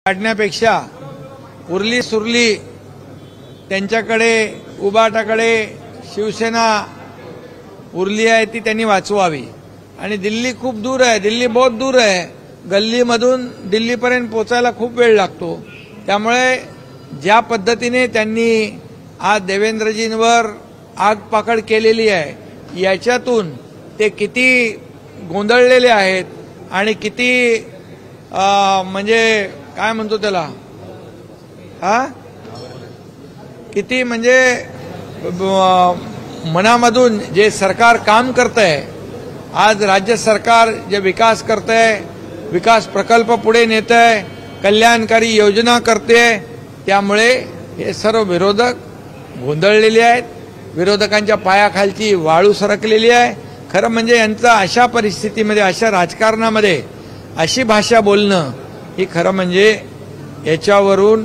काढण्यापेक्षा उरली सुरली त्यांच्याकडे उबाटाकडे शिवसेना उरली आहे ती त्यांनी वाचवावी। आणि दिल्ली खूप दूर आहे, दिल्ली बहुत दूर आहे, गल्लीमधून दिल्लीपर्यंत पोचायला खूप वेळ लागतो। त्यामुळे ज्या पद्धतीने त्यांनी आज देवेंद्रजींवर आगपाखड केलेली आहे याच्यातून ते किती गोंधळलेले आहेत आणि किती म्हणजे काय म्हणतो त्याला किती म्हणजे मनामधून जे सरकार काम करतंय, आज राज्य सरकार जे विकास करतंय, विकास प्रकल्प पुढे नेतंय, कल्याणकारी योजना करते, त्यामुळे हे सर्व विरोधक गोंधळलेले आहेत। विरोधकांच्या पायाखालची वाळू सरकलेली आहे। खरं म्हणजे यांचं अशा परिस्थितीमध्ये, अशा राजकारणामध्ये अशी भाषा बोलणं ही खरं म्हणजे याच्यावरून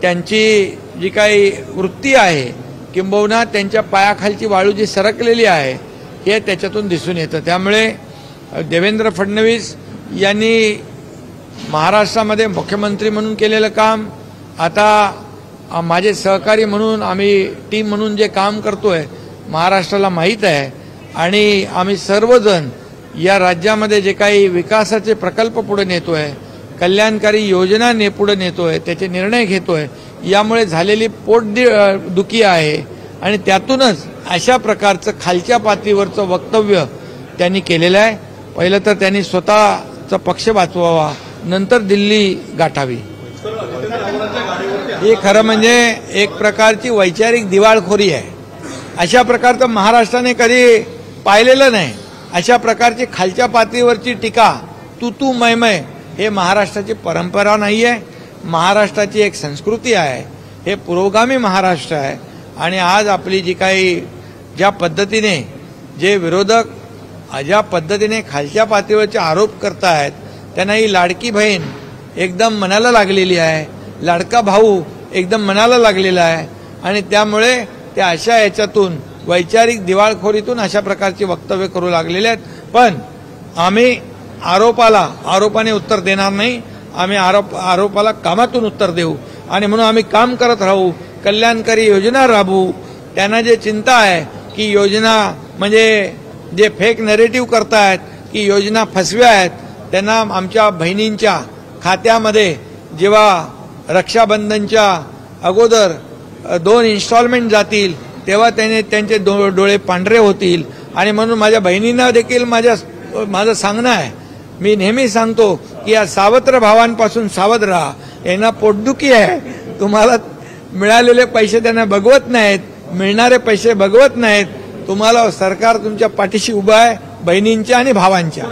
त्यांची जी काही वृत्ती आहे किंबहुना त्यांच्या पायाखालची वाळू जी सरकलेली आहे हे त्याच्यातून दिसून येतं। त्यामुळे देवेंद्र फडणवीस यांनी महाराष्ट्रामध्ये मुख्यमंत्री म्हणून केलेलं काम, आता माझे सहकारी म्हणून आम्ही टीम म्हणून जे काम करतोय महाराष्ट्राला माहीत आहे। आणि आम्ही सर्वजण या राज्यामध्ये जे काही विकासाचे प्रकल्प पुढे नेतोय, कल्याणकारी योजना पुढे नेतोय, त्याचे निर्णय घेतोय, यामुळे झालेली पोटदुखी आहे। आणि त्यातूनच अशा प्रकारचं खालच्या पातळीवरचं वक्तव्य त्यांनी केलेलं आहे। पहिलं तर त्यांनी स्वतःचा पक्ष वाचवावा, नंतर दिल्ली गाठावी। हे खरं म्हणजे एक प्रकारची वैचारिक दिवाळखोरी आहे। अशा प्रकारचं महाराष्ट्राने कधी पाहिलेलं नाही। अशा प्रकारची खालच्या पातळीवरची टीका, तू मै हे महाराष्ट्राची परंपरा नाही आहे, महाराष्ट्राची एक संस्कृती आहे, हे पुरोगामी महाराष्ट्र आहे। आणि आज आपली जी काही ज्या पद्धतीने जे विरोधक ज्या पद्धतीने खालच्या पातळीवरचे आरोप करतायत, त्यांना ही लाडकी बहीण एकदम मनाला लागलेली आहे, लाडका भाऊ एकदम मनाला लागलेला आहे। आणि त्यामुळे ते अशा याच्यातून वैचारिक दिवाळखोरीतून अशा प्रकारची वक्तव्य करू लागलेले आहेत। पण आम्ही आरोपाने उत्तर देणार नाही, आम्ही आरोपाला कामातून उत्तर देऊ। आणि म्हणून आम्ही काम करत राहू, कल्याणकारी योजना राबवू। त्यांना जे चिंता आहे की योजना म्हणजे जे फेक नरेटिव्ह करतायत की योजना फसव्या आहेत, त्यांना आमच्या बहिणींच्या खात्यामध्ये जेव्हा रक्षाबंधनच्या अगोदर 2 इन्स्टॉलमेंट जातील तेव्हा त्यांचे डोळे पांढरे होतील। आणि म्हणून माझ्या बहिणींना देखील माझं सांगणं आहे, मी नेहमी सांगतो की या सावत्र भावांपासून सावध राहा। यांना पोटदुखी आहे, तुम्हाला मिळालेले पैसे त्यांना बघवत नाहीत, मिळणारे पैसे बघवत नाहीत। तुम्हाला सरकार तुमच्या पाठीशी उभं आहे, बहिणींच्या आणि भावांच्या।